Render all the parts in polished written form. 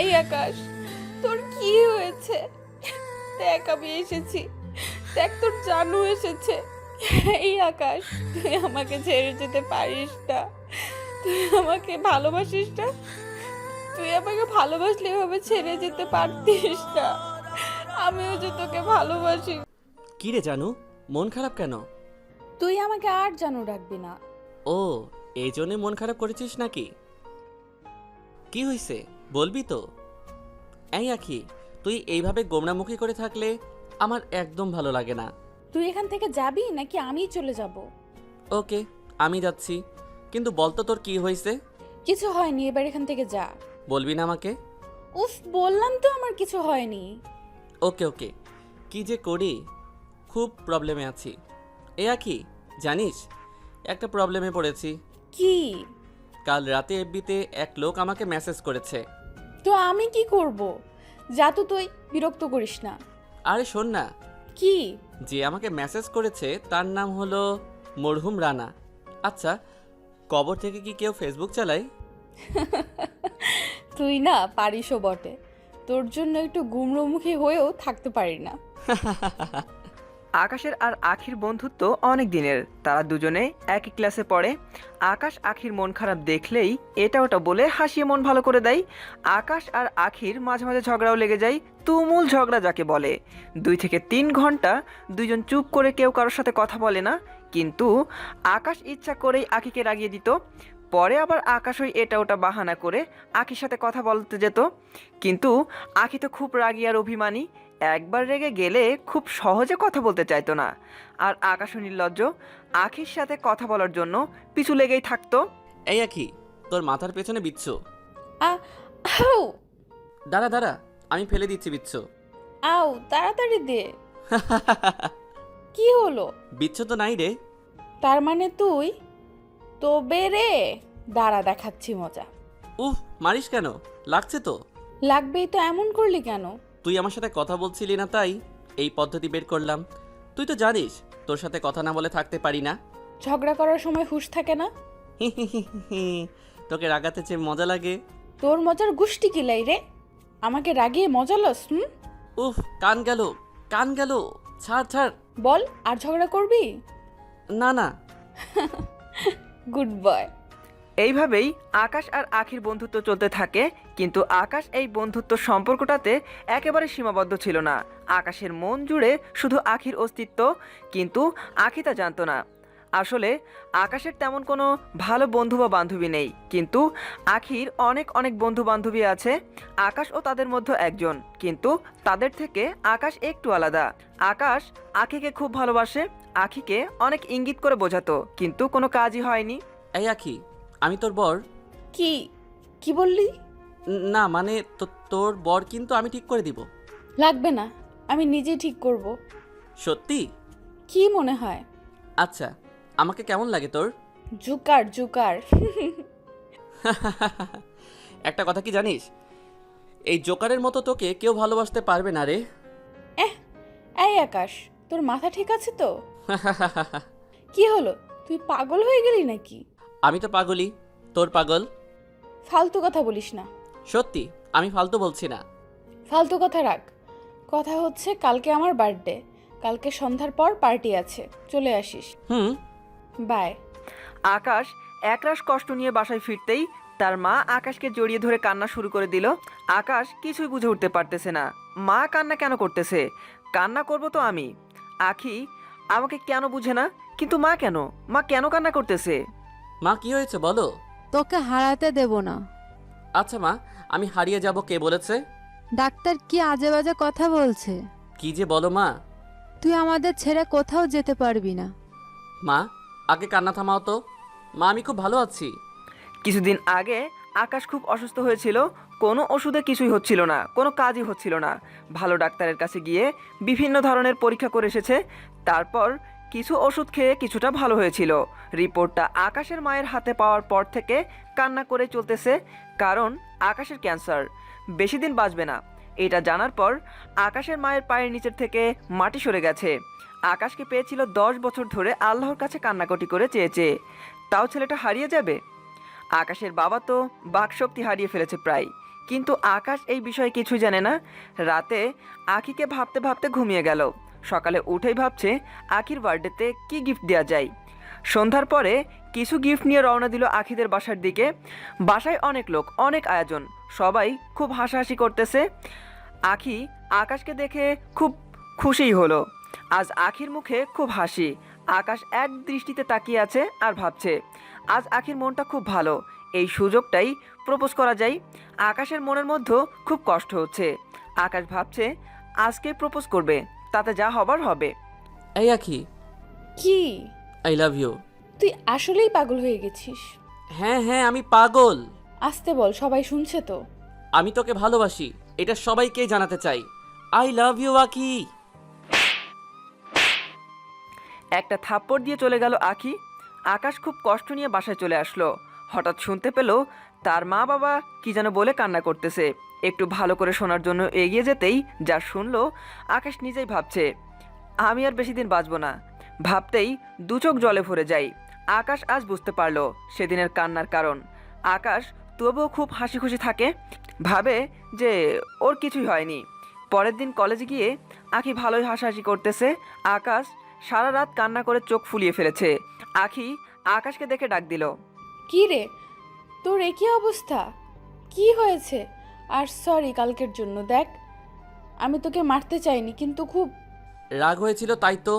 এই আকাশ, তোর কি হয়েছে? দেখ আমি এসেছি, দেখ তোর জানু এসেছে। এই আকাশ, তুই আমাকে ছেড়ে যেতে পারিস না, তুই আমাকে ভালোবাসিস না? তুই আমাকে ভালোবাসলে এভাবে ছেড়ে যেতে পারতিস না। আমিও যে তোকে ভালোবাসি। কি রে জানু, মন খারাপ কেন? তুই আমাকে আর জানু রাখবি না। ও, এই জন্যে মন খারাপ করেছিস নাকি? কি হয়েছে বলবি তো? এই আখি, তুই এইভাবে গোমরামুখী করে থাকলে আমার একদম ভালো লাগে না। তুই এখান থেকে যাবি নাকি আমিই চলে যাব? ওকে, আমি যাচ্ছি, কিন্তু বলতো তোর কি হয়েছে? কিছু হয়নি, এবার এখান থেকে যা। বলবি না আমাকে? উফ, বললাম তো আমার কিছু হয়নি। ওকে ওকে, কি যে করি, খুব প্রবলেমে আছি। এ আখি, জানিস একটা প্রবলেমে পড়েছি। কি? কাল রাতে এফবিতে এক লোক আমাকে মেসেজ করেছে। তো আমি কি করব? যা তো, তুই বিরক্ত করিস না। আরে শোন না, কি? যে আমাকে মেসেজ করেছে তার নাম হলো মরহুম রানা। আচ্ছা, কবর থেকে কি কেউ ফেসবুক চালায়? তুই না পারিসও বটে, তোর জন্য একটু গুমড়োমুখী হয়েও থাকতে পারি না। আকাশের আর আখির বন্ধুত্ব অনেক দিনের। তারা দুজনে একই ক্লাসে পড়ে। আকাশ আখির মন খারাপ দেখলেই এটা ওটা বলে হাসিয়ে মন ভালো করে দেয়। আকাশ আর আখির মাঝে মাঝে ঝগড়াও লেগে যায়, তুমুল ঝগড়া যাকে বলে। 2 থেকে 3 ঘন্টা দুইজন চুপ করে কেউ কারোর সাথে কথা বলে না। কিন্তু আকাশ ইচ্ছা করেই আখিকে রাগিয়ে দিত। পরে আবার আকাশ ওই এটা ওটা বাহানা করে আখির সাথে কথা বলতে যেত। কিন্তু আখি তো খুব রাগী আর অভিমানী, একবার রেগে গেলে খুব সহজে কথা বলতে চাইতো না। আর আকাশও নির্লজ্জ, আখির সাথে কথা বলার জন্য পিছু লেগেই থাকতো। এই আখি, তোর মাথার পেছনে বিচ্ছু। আ আউ, দাঁড়া দাঁড়া, আমি ফেলে দিচ্ছি বিচ্ছু। আউ তাড়াতাড়ি দে। কি হলো? বিচ্ছু তো নাই রে। তার মানে তুই? তবে রে, দাঁড়া দেখাচ্ছি মজা। উফ, মারিস কেন? লাগছে তো। লাগবেই তো, এমন করলি কেন? তুই আমার সাথে কথা বলছিলি না তাই এই পদ্ধতি বের করলাম। তুই তো জানিস তোর সাথে কথা না বলে থাকতে পারি না। ঝগড়া করার সময় হুঁশ থাকে না? তোকে রাগাতে চেয়ে মজা লাগে। তোর মজার গুষ্টি কিলাই রে, আমাকে রাগিয়ে মজা লস? উফ, কান গেল, কান গেল, ছাড় ছাড়। বল, আর ঝগড়া করবি? না না। Good boy. এইভাবেই আকাশ আর আখির বন্ধুত্ব চলতে থাকে। কিন্তু আকাশ এই বন্ধুত্ব সম্পর্কটাতে একেবারে সীমাবদ্ধ ছিল না। আকাশের মন জুড়ে শুধু আখির অস্তিত্ব, কিন্তু আখি তা জানতো না। আসলে আকাশের তেমন কোনো ভালো বন্ধু বা বান্ধবী নেই, কিন্তু আখির অনেক অনেক বন্ধু বান্ধবী আছে। আকাশও তাদের মধ্যে একজন, কিন্তু তাদের থেকে আকাশ একটু আলাদা। আকাশ আখিকে খুব ভালোবাসে, আখিকে অনেক ইঙ্গিত করে বোঝাতো, কিন্তু কোনো কাজই হয়নি। এই আখি, আমি তোর বর। কি? কি বললি? না মানে তোর বর কিন্তু আমি ঠিক করে দিব। লাগবে না, আমি নিজেই ঠিক করব। সত্যি? কি মনে হয়? আচ্ছা, আমাকে কেমন লাগে তোর? জুকার জুকার। একটা কথা কি জানিস, এই জোকারের মতো তোকে কেউ ভালোবাসতে পারবে না রে। এহ, এই আকাশ, তোর মাথা ঠিক আছে তো? কি হলো, তুই পাগল হয়ে গেলি নাকি? আমি তো পাগলই, তোর পাগল। ফালতু কথা বলিস না। সত্যি, আমি ফালতু বলছি না। ফালতু কথা রাখ। কথা হচ্ছে কালকে আমার বার্থডে, কালকে সন্ধ্যার পর পার্টি আছে, চলে আসিস। হুম। বাই। আকাশ একরাশ কষ্ট নিয়ে বাসায় ফিরতেই তার মা আকাশকে জড়িয়ে ধরে কান্না শুরু করে দিল। আকাশ কিছুই বুঝে উঠতে পারতেছে না, মা কান্না কেন করতেছে। কান্না করব তো আমি, আখি আমাকে কেন বুঝে না, কিন্তু মা কেন, মা কেন কান্না করতেছে। মা, কি হয়েছে বলো। তোকে হারাতে দেব না। আচ্ছা মা, আমি হারিয়ে যাব কে বলেছে? ডাক্তার কি আজে বাজে কথা বলছে। কি যে বলো মা। তুই আমাদের ছেড়ে কোথাও যেতে পারবি না। মা, আগে কান্না থামাও তো। মা, আমি খুব ভালো আছি। কিছুদিন আগে আকাশ খুব অসুস্থ হয়েছিল, কোনো ওষুধে কিছুই হচ্ছিল না, কোনো কাজই হচ্ছিল না। ভালো ডাক্তারের কাছে গিয়ে বিভিন্ন ধরনের পরীক্ষা করে এসেছে। তারপর কিছু ওষুধ খেয়ে কিছুটা ভালো হয়েছিল। রিপোর্টটা আকাশের মায়ের হাতে পাওয়ার পর থেকে কান্না করে চলতেছে, কারণ আকাশের ক্যান্সার, বেশি দিন বাঁচবে না। এটা জানার পর আকাশের মায়ের পায়ের নিচের থেকে মাটি সরে গেছে। আকাশকে পেয়েছিল 10 বছর ধরে আল্লাহর কাছে কান্নাকাটি করে চেয়েছে, তাও ছেলেটা হারিয়ে যাবে। আকাশের বাবা তো বাকশক্তি হারিয়ে ফেলেছে প্রায়, কিন্তু আকাশ এই বিষয়ে কিছুই জানে না। রাতে আখিকে ভাবতে ভাবতে ঘুমিয়ে গেল। সকালে উঠেই ভাবছে আখির বার্থডেতে কি গিফট দেওয়া যায়। সন্ধ্যার পরে কিছু গিফট নিয়ে রওনা দিল আখিদের বাসার দিকে। বাসায় অনেক লোক, অনেক আয়োজন, সবাই খুব হাসাহাসি করতেছে। আখি আকাশকে দেখে খুব খুশিই হলো। আজ আখির মুখে খুব হাসি। আকাশ এক দৃষ্টিতে তাকিয়ে আছে আর ভাবছে আজ আখির মনটা খুব ভালো, এই সুযোগটাই প্রপোজ করা যায়। আকাশের মনের মধ্যে খুব কষ্ট হচ্ছে। আকাশ ভাবছে আজকে প্রপোজ করবে, তাতে যা হবার হবে। এই আখি, কি? I love you. তুই আসলেই পাগল হয়ে গেছিস। হ্যাঁ হ্যাঁ, আমি পাগল। আসতে বল, সবাই শুনছে তো। আমি তোকে ভালোবাসি, এটা সবাইকে জানাতে চাই। আই লাভ ইউ আখি। একটা থাপ্পড় দিয়ে চলে গেল আখি। আকাশ খুব কষ্ট নিয়ে বাসায় চলে আসলো। হঠাৎ শুনতে পেল তার মা বাবা কি যেন বলে কান্না করতেছে। একটু ভালো করে শোনার জন্য এগিয়ে যেতেই যা শুনলো, আকাশ নিজেই ভাবছে আমি আর বেশি দিন বাঁচব না। ভাবতেই দু চোখ জলে ভরে যায়। আকাশ আজ বুঝতে পারলো সেদিনের কান্নার কারণ। আকাশ তবুও খুব হাসি খুশি থাকে, ভাবে যে ওর কিছুই হয়নি। পরের দিন কলেজে গিয়ে আখি ভালোই হাসাহাসি করতেছে। আকাশ সারা রাত কান্না করে চোখ ফুলিয়ে ফেলেছে। আখি আকাশকে দেখে ডাক দিল। কি রে, তোর একই অবস্থা? কি হয়েছে? আর সরি কালকের জন্য। দেখ, আমি তোকে মারতে চাইনি, কিন্তু খুব রাগ হয়েছিল তাই তো।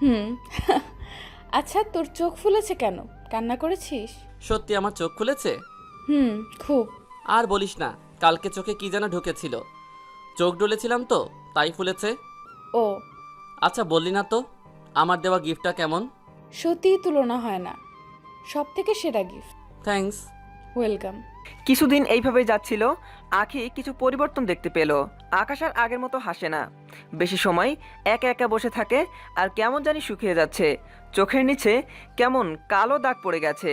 হুম। আচ্ছা, তোর চোখ ফুলেছে কেন? কান্না করেছিস? সত্যি আমার চোখ খুলেছে। হুম, খুব। আর বলিস না, কালকে চোখে কি যেন ঢুকেছিল, চোখ ডলেছিলাম তো তাই ফুলেছে। ও আচ্ছা বললি না তো আমার দেওয়া গিফটটা কেমন? সত্যিই তুলনা হয় না, সব থেকে সেরা গিফট। থ্যাঙ্কস। ওয়েলকাম। কিছুদিন এইভাবেই যাচ্ছিল। আখি কিছু পরিবর্তন দেখতে পেল। আকাশ আর আগের মতো হাসে না, বেশি সময় একা একা বসে থাকে আর কেমন জানি শুকিয়ে যাচ্ছে। চোখের নিচে কেমন কালো দাগ পড়ে গেছে।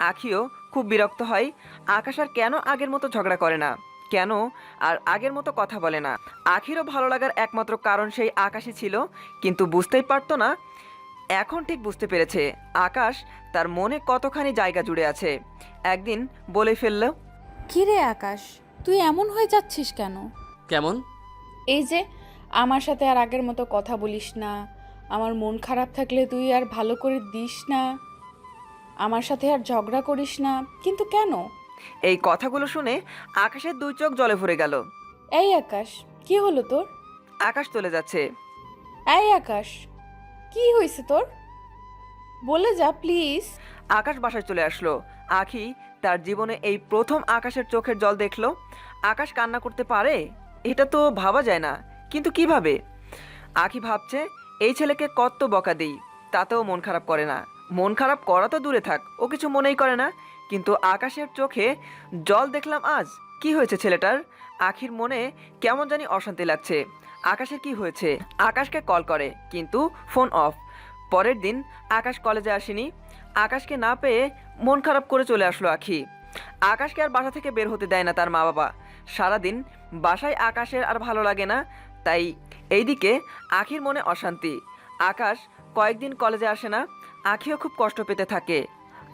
আখিও খুব বিরক্ত হয়। আকাশ আর কেন আগের মতো ঝগড়া করে না, কেন আর আগের মতো কথা বলে না। আখিরও ভালো লাগার একমাত্র কারণ সেই আকাশই ছিল, কিন্তু বুঝতেই পারতো না। এখন ঠিক বুঝতে পেরেছে আকাশ তার মনে কতখানি জায়গা জুড়ে আছে। একদিন বলে ফেলল, কি রে আকাশ, তুই এমন হয়ে যাচ্ছিস কেন? কেমন? এই যে আমার সাথে আর আগের মতো কথা বলিস না, আমার মন খারাপ থাকলে তুই আর ভালো করে দিস না, আমার সাথে আর ঝগড়া করিস না, কিন্তু কেন? এই কথাগুলো শুনে আকাশের দুই চোখ জলে ভরে গেল। এই আকাশ, কি হলো তোর? আকাশ চলে যাচ্ছে। এই আকাশ, কি হয়েছে তোর? বলে যা প্লিজ। আকাশ বাসায় চলে আসলো। আখি তার জীবনে এই প্রথম আকাশের চোখের জল দেখলো। আকাশ কান্না করতে পারে, এটা তো ভাবা যায় না, কিন্তু কিভাবে? আখি ভাবছে এই ছেলেকে কত বকা দিই, তাতেও মন খারাপ করে না। মন খারাপ করা তো দূরে থাক, ও কিছু মনেই করে না। কিন্তু আকাশের চোখে জল দেখলাম আজ। কি হয়েছে ছেলেটার? আখির মনে কেমন জানি অশান্তি লাগছে। আকাশের কি হয়েছে? আকাশকে কল করে, কিন্তু ফোন অফ। পরের দিন আকাশ কলেজে আসেনি। আকাশকে না পেয়ে মন খারাপ করে চলে আসলো আখি। আকাশকে আর বাসা থেকে বের হতে দেয় না তার মা বাবা। সারাদিন বাসায় আকাশের আর ভালো লাগে না, তাই এইদিকে আখির মনে অশান্তি। আকাশ কয়েকদিন কলেজে আসে না। আখিও খুব কষ্ট পেতে থাকে।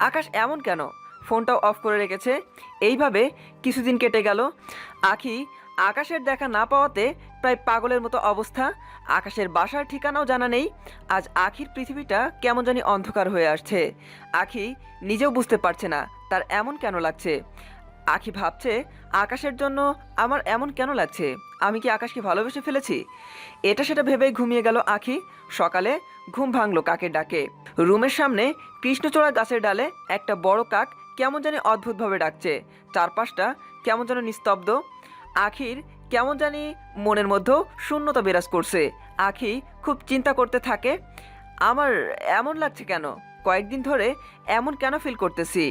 আকাশ এমন কেন? ফোনটাও অফ করে রেখেছে। এইভাবে কিছুদিন কেটে গেল। আখি আকাশের দেখা না পাওয়াতে প্রায় পাগলের মতো অবস্থা। আকাশের বাসার ঠিকানাও জানা নেই। আজ আখির পৃথিবীটা কেমন জানি অন্ধকার হয়ে আসছে। আখি নিজেও বুঝতে পারছে না তার এমন কেন লাগছে। আখি ভাবছে আকাশের জন্য আমার এমন কেন লাগছে, আমি কি আকাশকে ভালোবেসে ফেলেছি? এটা সেটা ভেবেই ঘুমিয়ে গেল আখি। সকালে ঘুম ভাঙলো কাকের ডাকে। রুমের সামনে কৃষ্ণচূড়া গাছের ডালে একটা বড় কাক কেমন জানি অদ্ভুতভাবে ডাকছে। চারপাশটা কেমন যেন নিস্তব্ধ। আখির কেমন জানি মনের মধ্যেও শূন্যতা বিরাজ করছে। আখি খুব চিন্তা করতে থাকে, আমার এমন লাগছে কেন, কয়েকদিন ধরে এমন কেন ফিল করতেছি,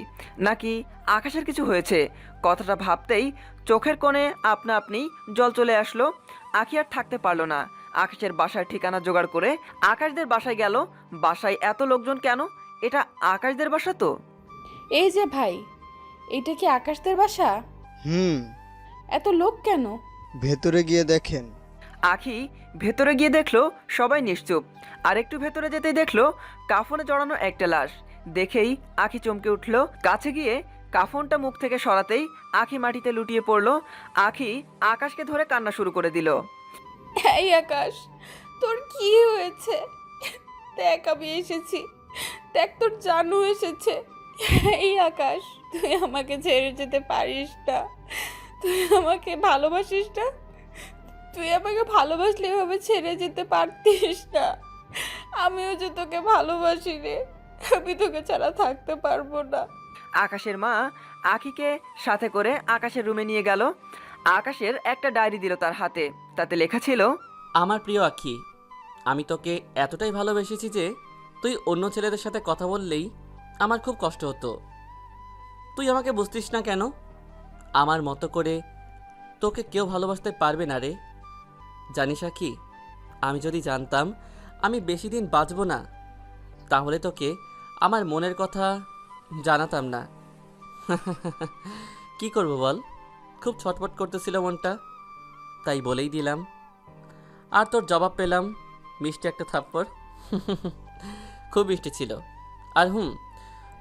নাকি আকাশের কিছু হয়েছে? কথাটা ভাবতেই চোখের কোণে আপনা আপনি জল চলে আসলো। আখি আর থাকতে পারলো না। আকাশের বাসার ঠিকানা জোগাড় করে আকাশদের বাসায় গেল। বাসায় এত লোকজন কেন? এটা আকাশদের বাসা তো। এই যে ভাই, এটা কি আকাশদের বাসা? হুম, এত লোক কেন? ভেতরে গিয়ে দেখেন। আখি ভেতরে গিয়ে দেখলো সবাই নিশ্চুপ। আর একটু ভেতরে যেতেই দেখলো কাফনে জড়ানো একটা লাশ। দেখেই আখি চমকে উঠলো। কাছে গিয়ে কাফনটা মুখ থেকে সরাতেই আখি মাটিতে লুটিয়ে পড়ল। আখি আকাশকে ধরে কান্না শুরু করে দিল। এই আকাশ, তোর কি হয়েছে? দেখ আমি এসেছি, দেখ তোর জানু এসেছে। এই আকাশ, তুই আমাকে ছেড়ে যেতে পারিস না। তুই আমাকে ভালোবাসিস না? তুই আমাকে ভালোবাসলে এভাবে ছেড়ে যেতে পারতিস না। আমিও যে তোকে ভালোবাসি রে, আমি তোকে ছাড়া থাকতে পারবো না। আকাশের মা আখিকে সাথে করে আকাশের রুমে নিয়ে গেল। আকাশের একটা ডায়েরি দিল তার হাতে, তাতে লেখা ছিল, আমার প্রিয় আখি, আমি তোকে এতটাই ভালোবেসেছি যে তুই অন্য ছেলেদের সাথে কথা বললেই আমার খুব কষ্ট হতো। তুই আমাকে বুঝতিস না কেন? আমার মতো করে তোকে কেউ ভালোবাসতে পারবে না রে। জানিস আখি, আমি যদি জানতাম আমি বেশি দিন বাঁচব না, তাহলে তোকে আমার মনের কথা জানাতাম না। কি করব বল, খুব ছটফট করতেছিল মনটা, তাই বলেই দিলাম। আর তোর জবাব পেলাম মিষ্টি একটা থাপ্পড়। খুব মিষ্টি ছিল। আর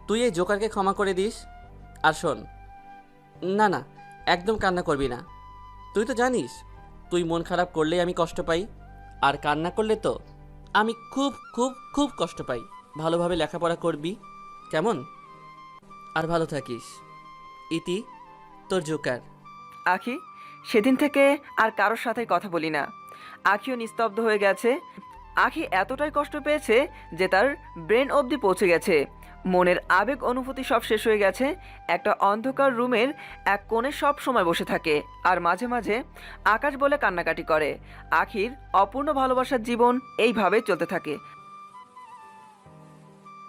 তুই এই জোকারকে ক্ষমা করে দিস। আর শোন, না না, একদম কান্না করবি না। তুই তো জানিস তুই মন খারাপ করলেই আমি কষ্ট পাই, আর কান্না করলে তো আমি খুব খুব খুব কষ্ট পাই। ভালোভাবে লেখাপড়া করবি কেমন? আর ভালো থাকিস। ইতি, তোর জোকার। আখি সেদিন থেকে আর কারোর সাথে কথা বলি না। আখিও নিস্তব্ধ হয়ে গেছে। আখি এতটাই কষ্ট পেয়েছে যে তার ব্রেন অবধি পৌঁছে গেছে। মনের আবেগ অনুভূতি সব শেষ হয়ে গেছে। একটা অন্ধকার রুমের এক কোণে সব সময় বসে থাকে আর মাঝে মাঝে আকাশ বলে কান্নাকাটি করে। আখির অপূর্ণ ভালোবাসার জীবন এইভাবে চলতে থাকে।